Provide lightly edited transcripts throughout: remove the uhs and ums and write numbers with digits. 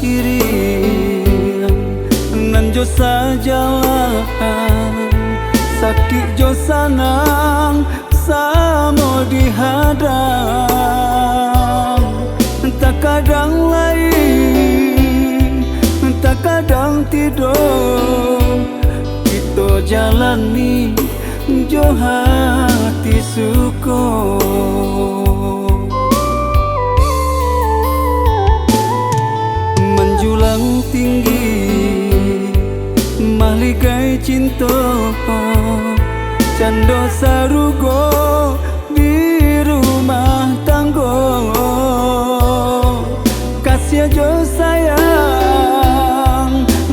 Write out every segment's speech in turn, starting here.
kiri nan jo sajalan sakit jo sanang samo dihadang tak kadang lain tak kadang tidur kita jalani jo hati syukur menjulang tinggi mahligai cinta cando sarugo di rumah tanggo kasih jo sayang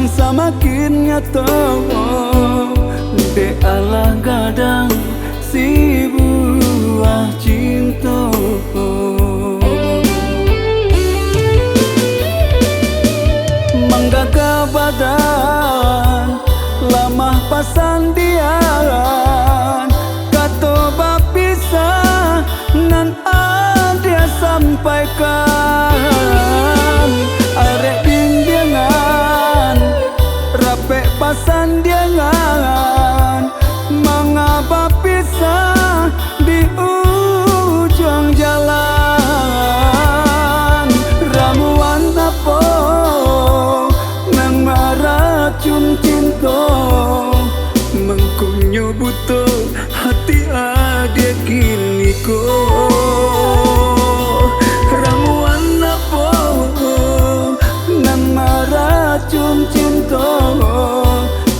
semakin nyata de Allah gadang si buah cinta menggagah badan lamah pasandian kato bapisah nan ada sampaikan arek bimbingan rapek pasandian mengapa pisah di ujung jalan ramuan apa nang maracun cinta mengkunyo buto hati adik kini ko ramuan apa nang maracun cinta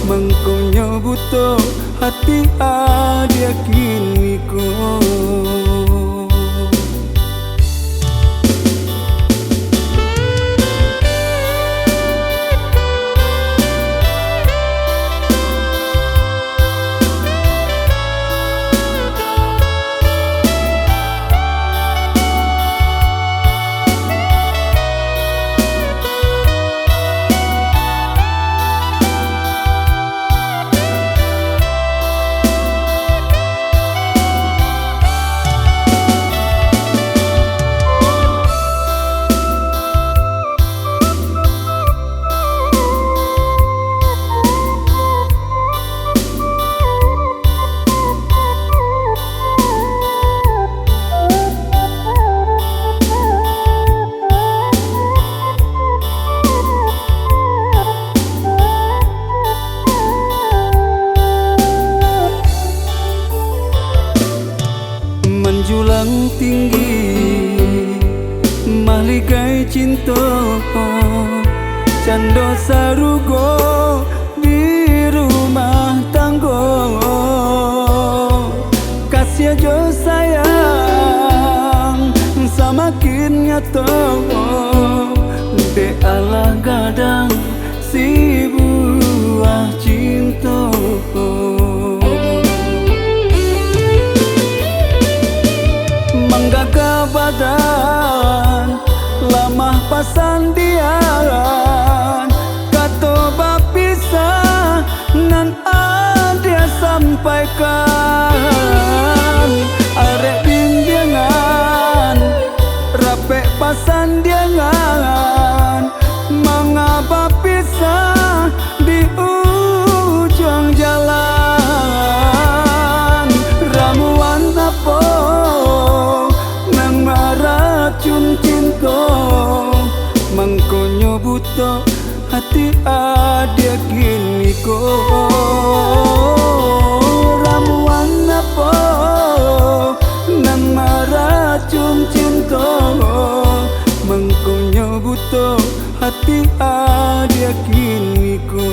mengkunyo buto hati adik kini ko menjulang tinggi mahligai cinta cando sarugo di rumah tanggo kasih jo sayang semakin nyata de Allah gadang si buah cinta menggagah badan lamah pasandian kato bapisah nan ada sampaikan arek bimbingan rapek pasandian mengapa pisah di ujung jalan ramuan apa racun cinta mengkonyo buta hati adik kini ko ramuan apa nang racun cinta mengkonyo buta hati adik kini ko